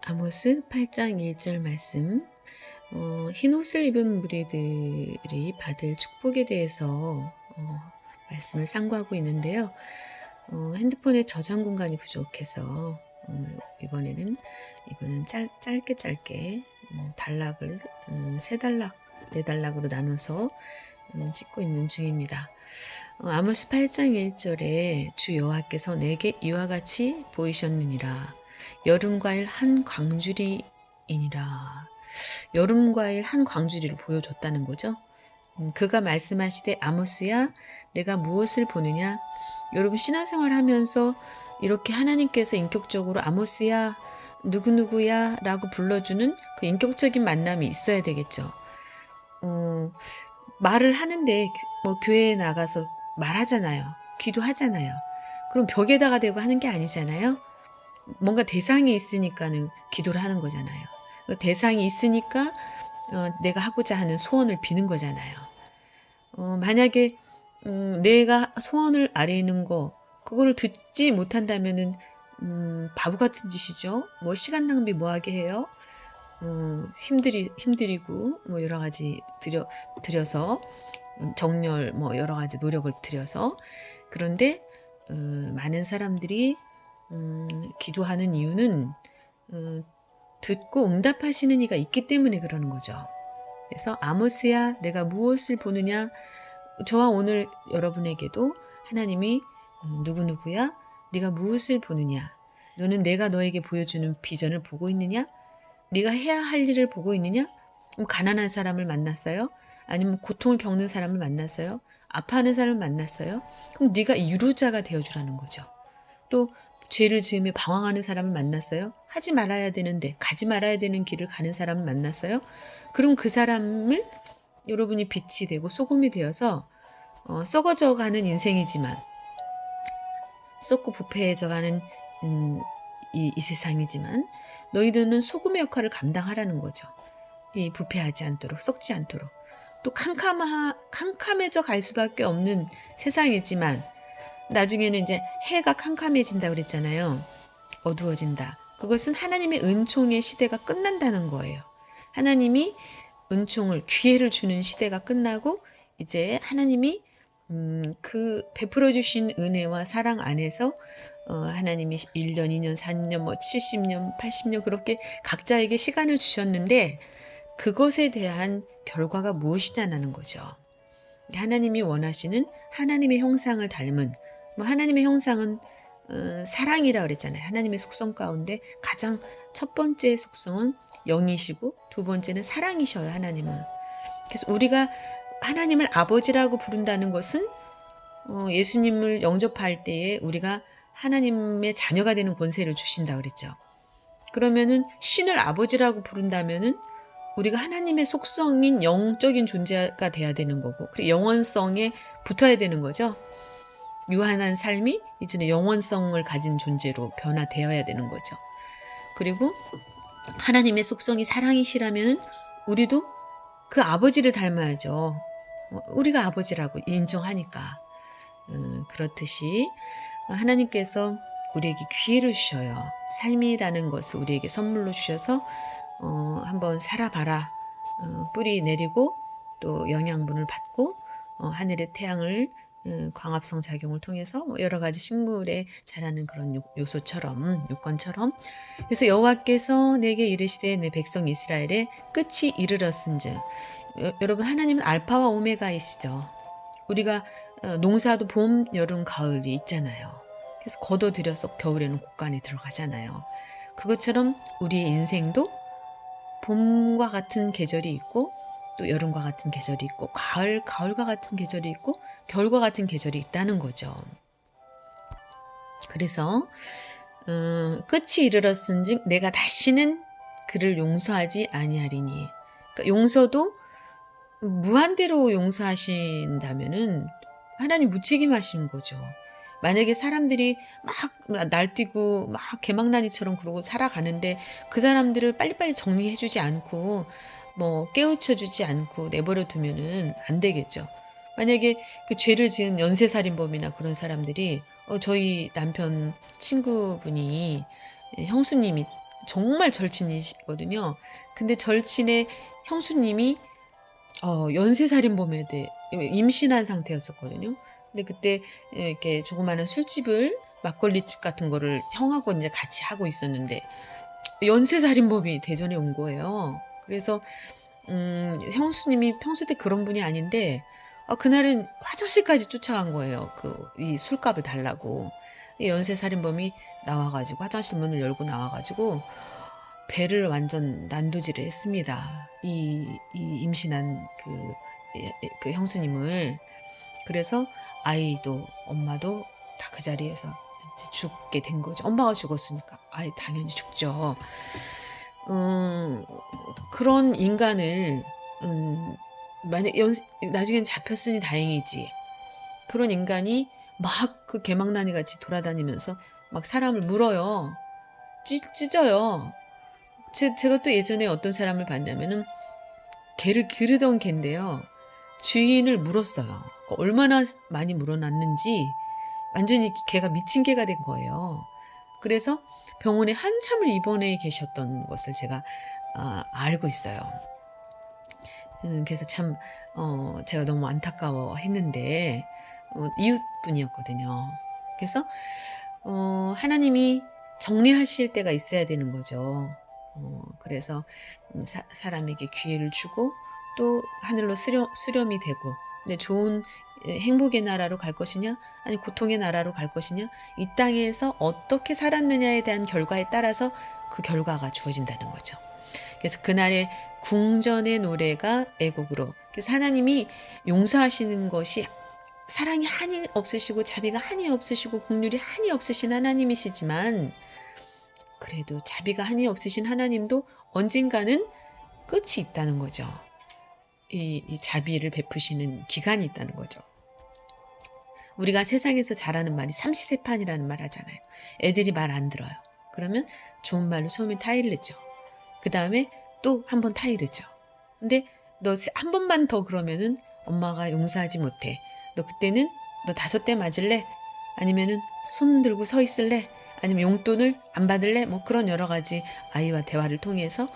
아모스 8장 1절 말씀. 흰 옷을 입은 무리들이 받을 축복에 대해서 말씀을 상고하고 있는데요. 핸드폰에 저장 공간이 부족해서 이번은 짧게 단락을 세 단락, 네 단락으로 나눠서 찍고 있는 중입니다. 아모스 8장 1절에 주 여호와께서 내게 이와 같이 보이셨느니라. 여름과일 한 광주리이니라. 여름과일 한 광주리를 보여줬다는 거죠. 그가 말씀하시되 아모스야 내가 무엇을 보느냐. 여러분 신앙생활 하면서 이렇게 하나님께서 인격적으로 아모스야 누구누구야 라고 불러주는 그 인격적인 만남이 있어야 되겠죠. 말을 하는데 교회에 나가서 말하잖아요. 기도하잖아요. 그럼 벽에다가 대고 하는 게 아니잖아요. 뭔가 대상이 있으니까는 기도를 하는 거잖아요. 대상이 있으니까 내가 하고자 하는 소원을 비는 거잖아요. 만약에 내가 소원을 아뢰는 거 그거를 듣지 못한다면은 바보 같은 짓이죠. 시간 낭비 뭐하게 해요? 힘들이고 여러 가지 들여서 정렬 여러 가지 노력을 들여서. 그런데 많은 사람들이 기도하는 이유는 듣고 응답하시는 이가 있기 때문에 그러는 거죠. 그래서 아모스야 내가 무엇을 보느냐. 저와 오늘 여러분에게도 하나님이 누구누구야 네가 무엇을 보느냐. 너는 내가 너에게 보여주는 비전을 보고 있느냐. 네가 해야 할 일을 보고 있느냐. 가난한 사람을 만났어요? 아니면 고통을 겪는 사람을 만났어요? 아파하는 사람을 만났어요? 그럼 네가 유로자가 되어주라는 거죠. 또 죄를 지으며 방황하는 사람을 만났어요? 하지 말아야 되는데 가지 말아야 되는 길을 가는 사람을 만났어요? 그럼 그 사람을 여러분이 빛이 되고 소금이 되어서 썩어져가는 인생이지만 썩고 부패해져가는 이 세상이지만 너희들은 소금의 역할을 감당하라는 거죠. 이 부패하지 않도록 썩지 않도록. 또 캄캄해져 갈 수밖에 없는 세상이지만 나중에는 이제 해가 캄캄해진다 그랬잖아요. 어두워진다. 그것은 하나님의 은총의 시대가 끝난다는 거예요. 하나님이 은총을 기회를 주는 시대가 끝나고 이제 하나님이 그 베풀어 주신 은혜와 사랑 안에서 하나님이 1년, 2년, 4년, 70년, 80년 그렇게 각자에게 시간을 주셨는데 그것에 대한 결과가 무엇이냐는 거죠. 하나님이 원하시는 하나님의 형상을 닮은 하나님의 형상은 사랑이라 그랬잖아요. 하나님의 속성 가운데 가장 첫 번째 속성은 영이시고 두 번째는 사랑이셔요. 하나님은. 그래서 우리가 하나님을 아버지라고 부른다는 것은 예수님을 영접할 때에 우리가 하나님의 자녀가 되는 권세를 주신다 그랬죠. 그러면은 신을 아버지라고 부른다면은 우리가 하나님의 속성인 영적인 존재가 돼야 되는 거고 그리고 영원성에 붙어야 되는 거죠. 유한한 삶이 이제는 영원성을 가진 존재로 변화되어야 되는 거죠. 그리고 하나님의 속성이 사랑이시라면 우리도 그 아버지를 닮아야죠. 우리가 아버지라고 인정하니까. 그렇듯이 하나님께서 우리에게 기회를 주셔요. 삶이라는 것을 우리에게 선물로 주셔서 한번 살아봐라. 뿌리 내리고 또 영양분을 받고 하늘의 태양을 광합성 작용을 통해서 여러 가지 식물에 자라는 그런 요건처럼 그래서 여호와께서 내게 이르시되 내 백성 이스라엘의 끝이 이르렀은즉. 여러분 하나님은 알파와 오메가이시죠. 우리가 농사도 봄, 여름, 가을이 있잖아요. 그래서 거둬들여서 겨울에는 곡간에 들어가잖아요. 그것처럼 우리의 인생도 봄과 같은 계절이 있고 또 여름과 같은 계절이 있고 가을과 같은 계절이 있고 겨울과 같은 계절이 있다는 거죠. 그래서 끝이 이르렀은즉 내가 다시는 그를 용서하지 아니하리니. 그러니까 용서도 무한대로 용서하신다면은 하나님 무책임하신 거죠. 만약에 사람들이 막 날뛰고 막 개망나니처럼 그러고 살아가는데 그 사람들을 빨리빨리 정리해주지 않고 깨우쳐주지 않고 내버려 두면은 안 되겠죠. 만약에 그 죄를 지은 연쇄살인범이나 그런 사람들이 저희 남편 친구분이 형수님이 정말 절친이시거든요. 근데 절친의 형수님이 연쇄살인범에 대해 임신한 상태였었거든요. 근데 그때 이렇게 조그마한 술집을 막걸리집 같은 거를 형하고 이제 같이 하고 있었는데 연쇄살인범이 대전에 온 거예요. 그래서 형수님이 평소 때 그런 분이 아닌데 그날은 화장실까지 쫓아간 거예요. 이 술값을 달라고. 이 연쇄살인범이 나와가지고 화장실 문을 열고 나와가지고 배를 완전 난도질을 했습니다. 이 임신한 그 형수님을. 그래서 아이도 엄마도 다 그 자리에서 죽게 된 거죠. 엄마가 죽었으니까 아이 당연히 죽죠. 그런 인간을 만약 나중엔 잡혔으니 다행이지. 그런 인간이 막 그 개망나니 같이 돌아다니면서 막 사람을 물어요. 찢어요. 제가 또 예전에 어떤 사람을 봤냐면은 개를 기르던 개인데요. 주인을 물었어요. 그러니까 얼마나 많이 물어놨는지 완전히 개가 미친 개가 된 거예요. 그래서 병원에 한참을 입원해 계셨던 것을 제가 알고 있어요. 그래서 참 제가 너무 안타까워했는데 이웃분이었거든요. 그래서 하나님이 정리하실 때가 있어야 되는 거죠. 그래서 사람에게 기회를 주고 또 하늘로 수렴이 되고 근데 좋은 행복의 나라로 갈 것이냐 아니 고통의 나라로 갈 것이냐 이 땅에서 어떻게 살았느냐에 대한 결과에 따라서 그 결과가 주어진다는 거죠. 그래서 그날의 궁전의 노래가 애곡으로 그래서 하나님이 용서하시는 것이 사랑이 한이 없으시고 자비가 한이 없으시고 긍휼이 한이 없으신 하나님이시지만 그래도 자비가 한이 없으신 하나님도 언젠가는 끝이 있다는 거죠. 이 자비를 베푸시는 기간이 있다는 거죠. 우리가 세상에서 잘하는 말이 삼시세판이라는 말 하잖아요. 애들이 말 안 들어요. 그러면 좋은 말로 처음에 타이르죠. 그 다음에 또 한 번 타이르죠. 근데 너 한 번만 더 그러면은 엄마가 용서하지 못해. 너 그때는 너 5대 맞을래? 아니면은 손 들고 서 있을래? 아니면 용돈을 안 받을래? 뭐 그런 여러 가지 아이와 대화를 통해서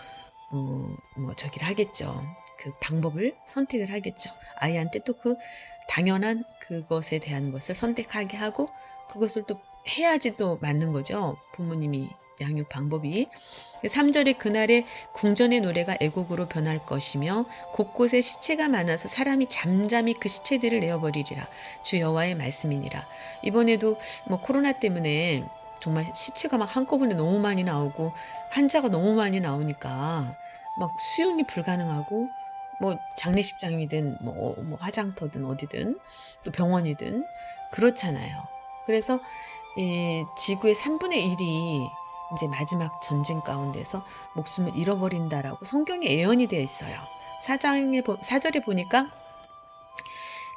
뭐 저기를 하겠죠. 그 방법을 선택을 하겠죠. 아이한테 또 그 당연한 그것에 대한 것을 선택하게 하고 그것을 또 해야지 또 맞는 거죠. 부모님이 양육 방법이. 3절에 그날의 궁전의 노래가 애곡으로 변할 것이며 곳곳에 시체가 많아서 사람이 잠잠히 그 시체들을 내어버리리라. 주 여호와의 말씀이니라. 이번에도 뭐 코로나 때문에 정말 시체가 막 한꺼번에 너무 많이 나오고 환자가 너무 많이 나오니까 막 수용이 불가능하고 뭐 장례식장이든 뭐 화장터든 어디든 또 병원이든 그렇잖아요. 그래서 이 지구의 3분의 1이 이제 마지막 전쟁 가운데서 목숨을 잃어버린다라고 성경에 예언이 되어 있어요. 4절에 보니까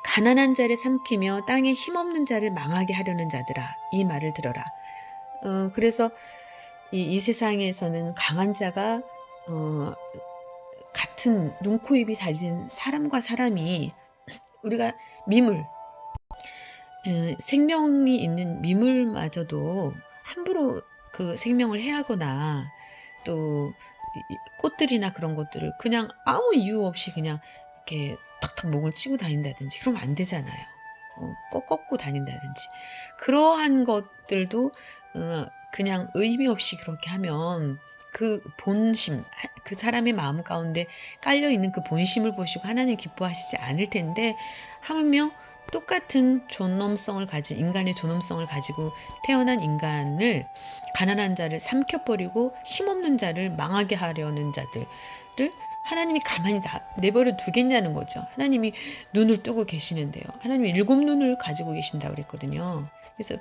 가난한 자를 삼키며 땅에 힘없는 자를 망하게 하려는 자들아 이 말을 들어라. 그래서 이 세상에서는 강한 자가 같은 눈, 코, 입이 달린 사람과 사람이 우리가 미물 생명이 있는 미물마저도 함부로 그 생명을 해하거나 또 꽃들이나 그런 것들을 그냥 아무 이유 없이 그냥 이렇게 탁탁 목을 치고 다닌다든지 그러면 안 되잖아요. 꺾고 다닌다든지 그러한 것들도 그냥 의미 없이 그렇게 하면 그 본심, 그 사람의 마음 가운데 깔려있는 그 본심을 보시고 하나님 기뻐하시지 않을 텐데 하물며 똑같은 존엄성을 가진 인간의 존엄성을 가지고 태어난 인간을 가난한 자를 삼켜버리고 힘없는 자를 망하게 하려는 자들을 하나님이 가만히 내버려 두겠냐는 거죠. 하나님이 눈을 뜨고 계시는데요. 하나님이 7눈을 가지고 계신다고 그랬거든요. 그래서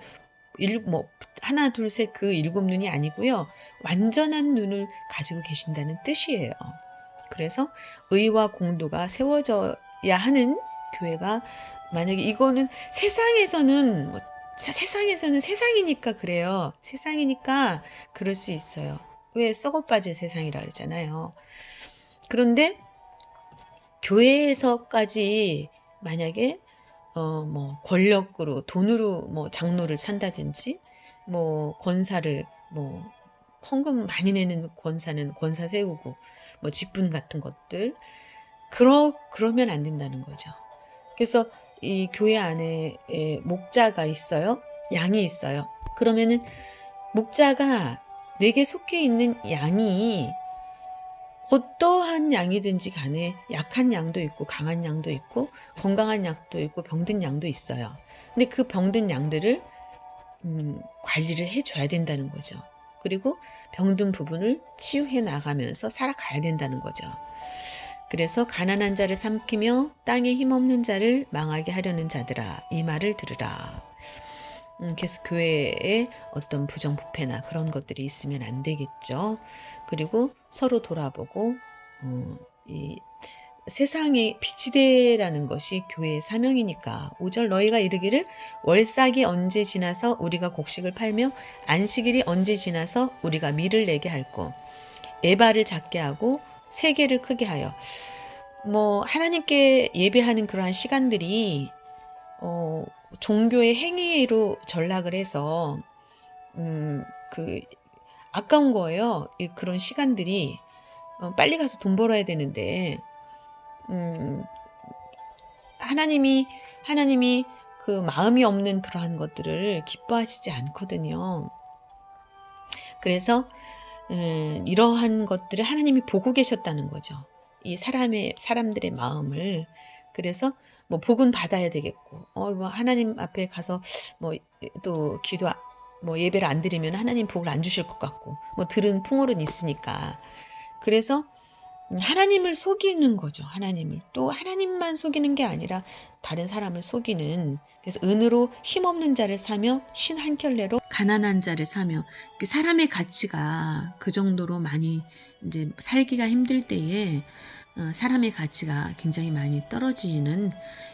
하나 둘 셋 그 7눈이 아니고요. 완전한 눈을 가지고 계신다는 뜻이에요. 그래서 의와 공도가 세워져야 하는 교회가 만약에 이거는 세상에서는 세상이니까 그래요. 세상이니까 그럴 수 있어요. 왜 썩어빠질 세상이라 그러잖아요. 그런데 교회에서까지 만약에 뭐 권력으로 돈으로 뭐 장로를 산다든지 뭐 권사를 뭐 헌금 많이 내는 권사는 권사 세우고 뭐 직분 같은 것들 그러면 안 된다는 거죠. 그래서 이 교회 안에 목자가 있어요. 양이 있어요. 그러면은 목자가 내게 속해 있는 양이 어떠한 양이든지 간에 약한 양도 있고 강한 양도 있고 건강한 양도 있고 병든 양도 있어요. 근데 그 병든 양들을 관리를 해줘야 된다는 거죠. 그리고 병든 부분을 치유해 나가면서 살아가야 된다는 거죠. 그래서 가난한 자를 삼키며 땅에 힘없는 자를 망하게 하려는 자들아 이 말을 들으라. 그래서 교회에 어떤 부정부패나 그런 것들이 있으면 안 되겠죠. 그리고 서로 돌아보고 이 세상의 빛이 되라는 것이 교회의 사명이니까 5절 너희가 이르기를 월삭이 언제 지나서 우리가 곡식을 팔며 안식일이 언제 지나서 우리가 밀을 내게 할꼬 에바를 작게 하고 세계를 크게 하여 뭐 하나님께 예배하는 그러한 시간들이 종교의 행위로 전락을 해서 그 아까운 거예요. 그런 시간들이 빨리 가서 돈 벌어야 되는데 하나님이 그 마음이 없는 그러한 것들을 기뻐하시지 않거든요. 그래서 이러한 것들을 하나님이 보고 계셨다는 거죠. 이 사람들의 마음을. 그래서 뭐 복은 받아야 되겠고, 뭐 하나님 앞에 가서 뭐 또 뭐 예배를 안 드리면 하나님 복을 안 주실 것 같고, 뭐 들은 풍월은 있으니까. 그래서 하나님을 속이는 거죠. 하나님을. 또 하나님만 속이는 게 아니라 다른 사람을 속이는. 그래서 은으로 힘없는 자를 사며 신 한 켤레로 가난한 자를 사며 사람의 가치가 그 정도로 많이 이제 살기가 힘들 때에 사람의 가치가 굉장히 많이 떨어지는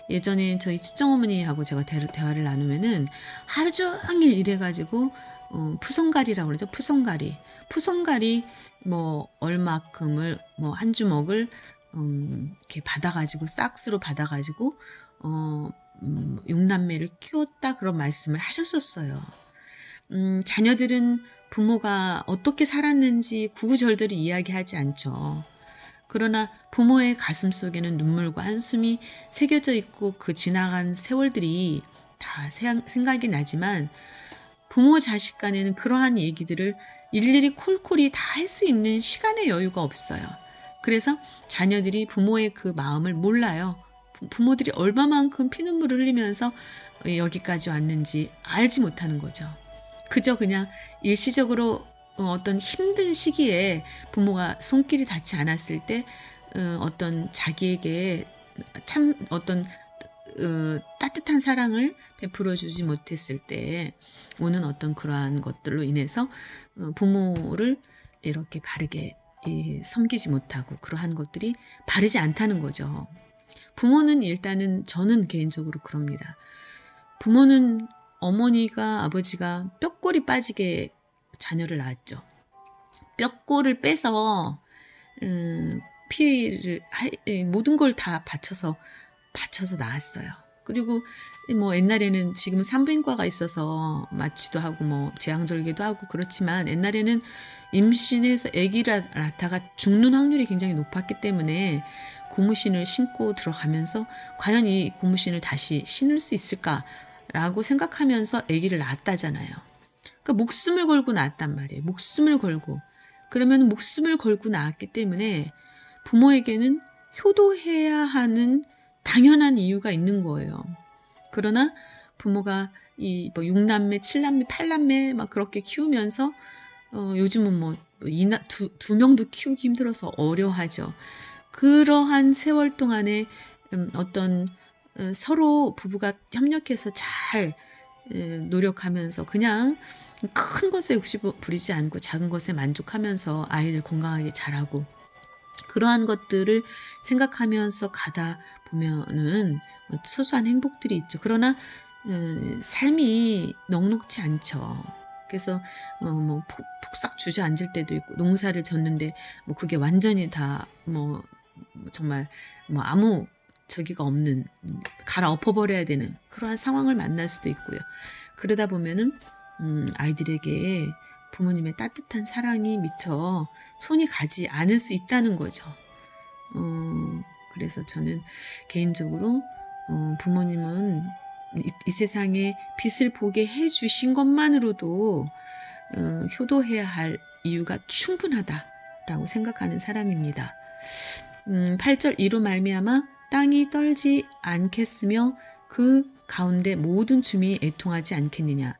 예전에 저희 친정어머니하고 제가 대화를 나누면은 하루 종일 일해가지고 푸성갈이라고 그러죠. 푸성갈이 뭐 얼마큼을 뭐 한 주먹을 이렇게 받아가지고 싹스로 받아가지고 육남매를 키웠다 그런 말씀을 하셨었어요. 자녀들은 부모가 어떻게 살았는지 구구절절히 이야기하지 않죠. 그러나 부모의 가슴 속에는 눈물과 한숨이 새겨져 있고 그 지나간 세월들이 다 생각이 나지만 부모 자식 간에는 그러한 얘기들을 일일이 콜콜이 다 할 수 있는 시간의 여유가 없어요. 그래서 자녀들이 부모의 그 마음을 몰라요. 부모들이 얼마만큼 피눈물을 흘리면서 여기까지 왔는지 알지 못하는 거죠. 그저 그냥 일시적으로 어떤 힘든 시기에 부모가 손길이 닿지 않았을 때 어떤 자기에게 참 어떤 따뜻한 사랑을 베풀어 주지 못했을 때 오는 어떤 그러한 것들로 인해서 부모를 이렇게 바르게 섬기지 못하고 그러한 것들이 바르지 않다는 거죠. 부모는 일단은 저는 개인적으로 그럽니다. 부모는 어머니가 아버지가 뼈골이 빠지게 자녀를 낳았죠. 뼈골을 빼서 피를 모든 걸 다 바쳐서 낳았어요. 그리고 뭐 옛날에는 지금은 산부인과가 있어서 마취도 하고 뭐 제왕절개도 하고 그렇지만 옛날에는 임신해서 아기를 낳다가 죽는 확률이 굉장히 높았기 때문에 고무신을 신고 들어가면서 과연 이 고무신을 다시 신을 수 있을까라고 생각하면서 아기를 낳았다잖아요. 그러니까 목숨을 걸고 낳았단 말이에요. 목숨을 걸고. 그러면 목숨을 걸고 낳았기 때문에 부모에게는 효도해야 하는 당연한 이유가 있는 거예요. 그러나 부모가 이 뭐 6남매, 7남매, 8남매 막 그렇게 키우면서 요즘은 뭐 두 명도 키우기 힘들어서 어려워하죠. 그러한 세월 동안에 어떤 서로 부부가 협력해서 잘 노력하면서 그냥 큰 것에 욕심 부리지 않고 작은 것에 만족하면서 아이들 건강하게 자라고 그러한 것들을 생각하면서 가다 보면은 소소한 행복들이 있죠. 그러나 삶이 넉넉지 않죠. 그래서 뭐 폭삭 주저앉을 때도 있고 농사를 졌는데 뭐 그게 완전히 다 뭐 정말 뭐 아무 저기가 없는 갈아엎어버려야 되는 그러한 상황을 만날 수도 있고요. 그러다 보면은 아이들에게 그 어떤 그 소중한 행복들이 있죠. 그러나 삶이 넉넉지 않죠. 그래서 뭐 폭삭 주저앉을 때도 있고 농사를 졌는데 뭐 그게 완전히 다 뭐 정말 아무 저기가 없는 아이들에게 부모님의 따뜻한 사랑이 미처 손이 가지 않을 수 있다는 거죠. 그래서 저는 개인적으로 부모님은 이 세상에 빛을 보게 해주신 것만으로도 효도해야 할 이유가 충분하다라고 생각하는 사람입니다. 8절 이로 말미암아 땅이 떨지 않겠으며 그 가운데 모든 주민이 애통하지 않겠느냐.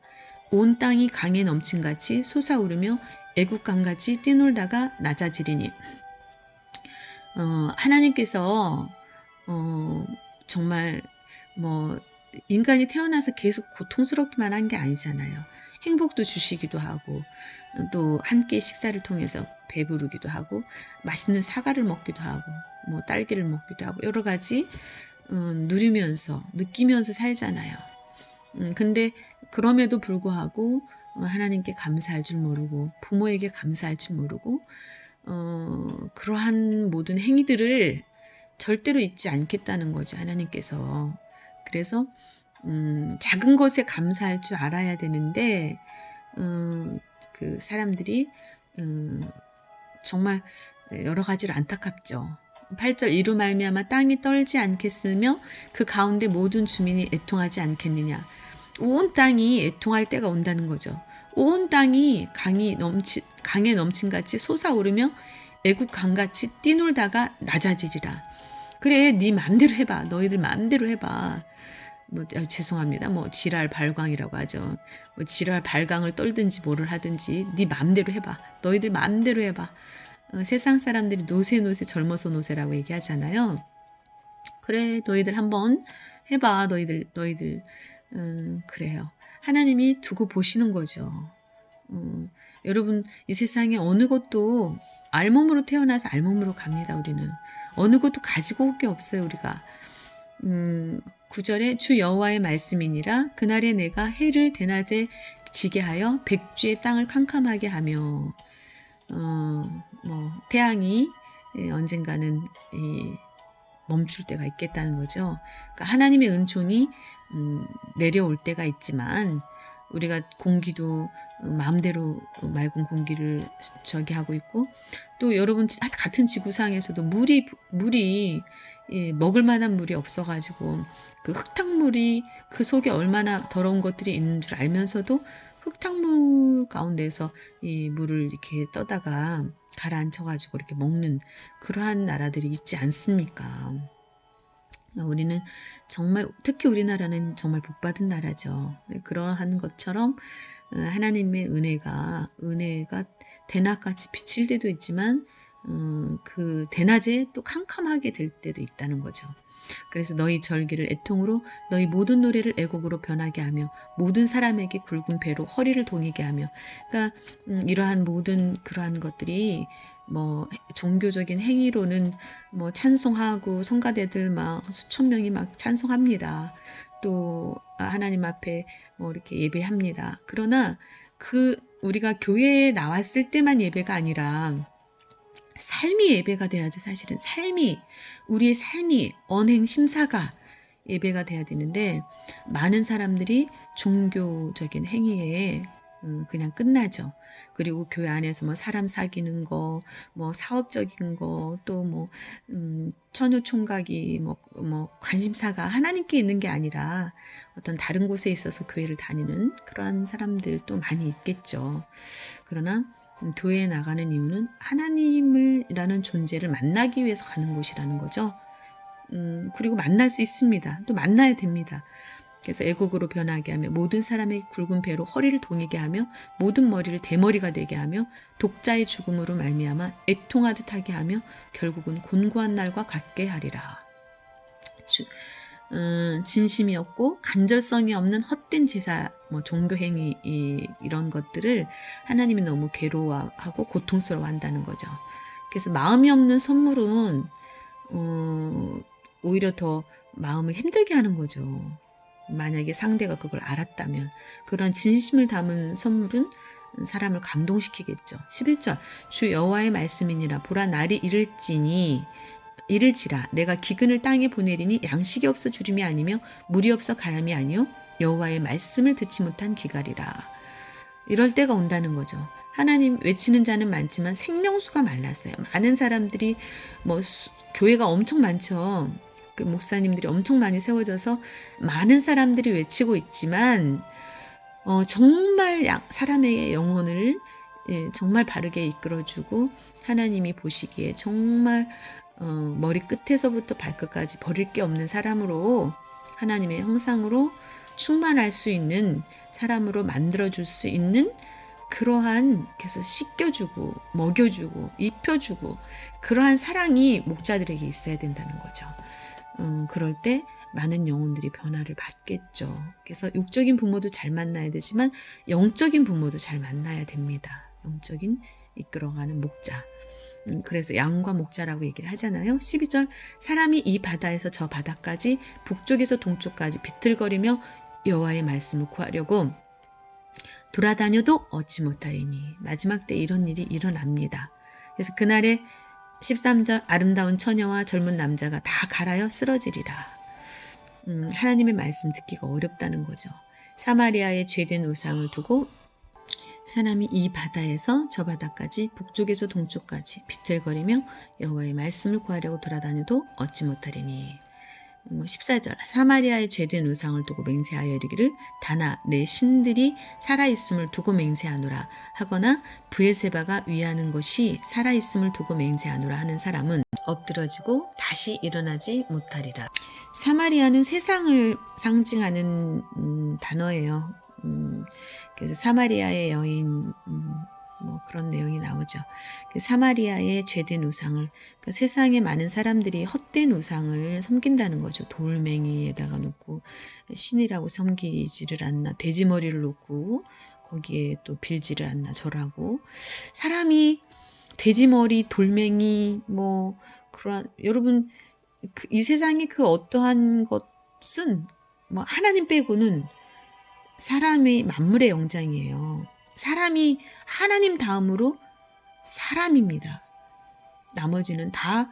온 땅이 강에 넘친같이 솟아오르며 애국강같이 뛰놀다가 낮아지리니. 하나님께서 정말 인간이 태어나서 계속 고통스럽기만 한 게 아니잖아요. 행복도 주시기도 하고 또 한 끼 식사를 통해서 배부르기도 하고 맛있는 사과를 먹기도 하고 딸기를 먹기도 하고 여러 가지 누리면서 느끼면서 살잖아요. 근데 그럼에도 불구하고 하나님께 감사할 줄 모르고 부모에게 감사할 줄 모르고 그러한 모든 행위들을 절대로 잊지 않겠다는 거죠. 하나님께서. 그래서 작은 것에 감사할 줄 알아야 되는데 그 사람들이 정말 여러 가지로 안타깝죠. 8절 이로 말미암아 땅이 떨지 않겠으며 그 가운데 모든 주민이 애통하지 않겠느냐. 온 땅이 애통할 때가 온다는 거죠. 온 땅이 강에 넘친같이 솟아오르며 애국강같이 뛰놀다가 낮아지리라. 그래, 네 맘대로 해봐. 너희들 맘대로 해봐. 죄송합니다. 지랄 발광이라고 하죠. 지랄 발광을 떨든지 뭐를 하든지 네 맘대로 해봐. 너희들 맘대로 해봐. 세상 사람들이 노세 젊어서 노세라고 얘기하잖아요. 그래, 너희들 한번 해봐. 너희들 그래요. 하나님이 두고 보시는 거죠. 여러분, 이 세상에 어느 것도 알몸으로 태어나서 알몸으로 갑니다. 우리는 어느 것도 가지고 올 게 없어요. 우리가 9절에 주 여호와의 말씀이니라. 그날에 내가 해를 대낮에 지게 하여 백주의 땅을 캄캄하게 하며 태양이 언젠가는 멈출 때가 있겠다는 거죠. 그러니까 하나님의 은총이 내려올 때가 있지만 우리가 공기도 마음대로 맑은 공기를 하고 있고 또 여러분 같은 지구상에서도 물이 먹을 만한 물이 없어가지고 그 흙탕물이 그 속에 얼마나 더러운 것들이 있는 줄 알면서도 흙탕물 가운데서 이 물을 이렇게 떠다가 가라앉혀가지고 이렇게 먹는 그러한 나라들이 있지 않습니까? 우리는 정말 특히 우리나라는 정말 복받은 나라죠. 그러한 것처럼 하나님의 은혜가 대낮같이 비칠 때도 있지만 그 대낮에 또 캄캄하게 될 때도 있다는 거죠. 그래서 너희 절기를 애통으로 너희 모든 노래를 애곡으로 변하게 하며 모든 사람에게 굵은 배로 허리를 동이게 하며 그러니까 이러한 모든 그러한 것들이 종교적인 행위로는 찬송하고 성가대들 수천 명이 찬송합니다. 또 하나님 앞에 이렇게 예배합니다. 그러나 우리가 교회에 나왔을 때만 예배가 아니라 삶이 예배가 돼야죠. 사실은 우리의 삶이 언행 심사가 예배가 돼야 되는데 많은 사람들이 종교적인 행위에 그냥 끝나죠. 그리고 교회 안에서 사람 사귀는 거, 사업적인 거, 또 처녀 총각이 관심사가 하나님께 있는 게 아니라 어떤 다른 곳에 있어서 교회를 다니는 그러한 사람들도 많이 있겠죠. 그러나 교회에 나가는 이유는 하나님이라는 존재를 만나기 위해서 가는 곳이라는 거죠. 그리고 만날 수 있습니다. 또 만나야 됩니다. 그래서 애곡으로 변하게 하며 모든 사람에게 굵은 배로 허리를 동이게 하며 모든 머리를 대머리가 되게 하며 독자의 죽음으로 말미암아 애통하듯 하게 하며 결국은 곤고한 날과 같게 하리라. 진심이 없고 간절성이 없는 헛된 제사, 종교행위 이런 것들을 하나님이 너무 괴로워하고 고통스러워한다는 거죠. 그래서 마음이 없는 선물은 오히려 더 마음을 힘들게 하는 거죠. 만약에 상대가 그걸 알았다면 그런 진심을 담은 선물은 사람을 감동시키겠죠. 11절 주 여호와의 말씀이니라. 보라 날이 이를지라 내가 기근을 땅에 보내리니 양식이 없어 주림이 아니며 물이 없어 가람이 아니요 여호와의 말씀을 듣지 못한 기갈이라. 이럴 때가 온다는 거죠. 하나님 외치는 자는 많지만 생명수가 말랐어요. 많은 사람들이 교회가 엄청 많죠. 그 목사님들이 엄청 많이 세워져서 많은 사람들이 외치고 있지만 정말 사람의 영혼을 정말 바르게 이끌어주고 하나님이 보시기에 정말 머리 끝에서부터 발끝까지 버릴 게 없는 사람으로 하나님의 형상으로 충만할 수 있는 사람으로 만들어줄 수 있는 그러한 계속 씻겨주고 먹여주고 입혀주고 그러한 사랑이 목자들에게 있어야 된다는 거죠. 그럴 때 많은 영혼들이 변화를 받겠죠. 그래서 육적인 부모도 잘 만나야 되지만 영적인 부모도 잘 만나야 됩니다. 영적인 이끌어가는 목자. 그래서 양과 목자라고 얘기를 하잖아요. 12절 사람이 이 바다에서 저 바다까지 북쪽에서 동쪽까지 비틀거리며 여호와의 말씀을 구하려고 돌아다녀도 얻지 못하리니 마지막 때 이런 일이 일어납니다. 그래서 그날에 13절 아름다운 처녀와 젊은 남자가 다 갈아여 쓰러지리라. 하나님의 말씀 듣기가 어렵다는 거죠. 사마리아의 죄된 우상을 두고 사람이 이 바다에서 저 바다까지 북쪽에서 동쪽까지 비틀거리며 여호와의 말씀을 구하려고 돌아다녀도 얻지 못하리니. 14절 사마리아의 죄된 우상을 두고 맹세하여 이르기를 다나 내 신들이 살아있음을 두고 맹세하노라 하거나 브엘세바가 위하는 것이 살아있음을 두고 맹세하노라 하는 사람은 엎드러지고 다시 일어나지 못하리라. 사마리아는 세상을 상징하는 단어예요. 그래서 사마리아의 여인 그런 내용이 나오죠. 사마리아의 죄된 우상을 그러니까 세상에 많은 사람들이 헛된 우상을 섬긴다는 거죠. 돌멩이에다가 놓고 신이라고 섬기지를 않나 돼지머리를 놓고 거기에 또 빌지를 않나 절하고 사람이 돼지머리 돌멩이 그런 여러분 이 세상의 그 어떠한 것은 하나님 빼고는 사람의 만물의 영장이에요. 사람이 하나님 다음으로 사람입니다. 나머지는 다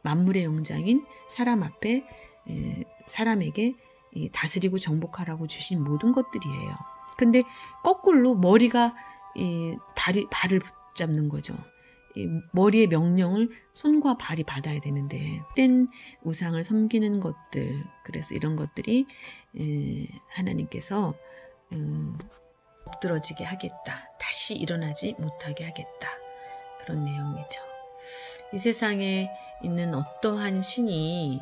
만물의 영장인 사람 앞에 사람에게 다스리고 정복하라고 주신 모든 것들이에요. 근데 거꾸로 머리가 발을 붙잡는 거죠. 머리의 명령을 손과 발이 받아야 되는데 헛된 우상을 섬기는 것들 그래서 이런 것들이 하나님께서 엎드러지게 하겠다. 다시 일어나지 못하게 하겠다. 그런 내용이죠. 이 세상에 있는 어떠한 신이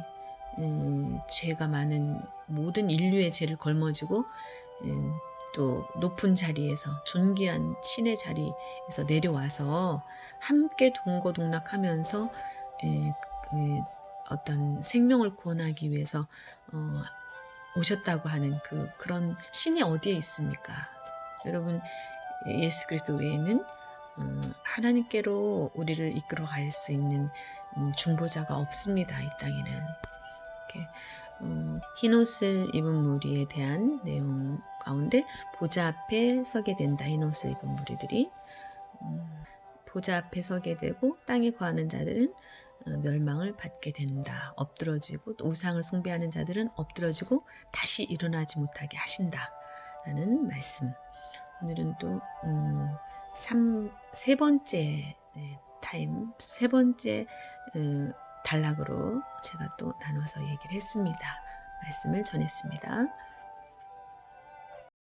죄가 많은 모든 인류의 죄를 걸머지고 또 높은 자리에서 존귀한 신의 자리에서 내려와서 함께 동거동락하면서 어떤 생명을 구원하기 위해서 오셨다고 하는 그런 신이 어디에 있습니까? 여러분 예수 그리스도 외에는 하나님께로 우리를 이끌어 갈 수 있는 중보자가 없습니다. 이 땅에는. 이렇게 흰옷을 입은 무리에 대한 내용 가운데 보좌 앞에 서게 된다. 흰옷을 입은 무리들이 보좌 앞에 서게 되고 땅에 거하는 자들은 멸망을 받게 된다. 엎드러지고 또 우상을 숭배하는 자들은 엎드러지고 다시 일어나지 못하게 하신다라는 말씀. 오늘은 또 세 번째 타임, 세 번째 단락으로 제가 또 나눠서 얘기를 했습니다. 말씀을 전했습니다.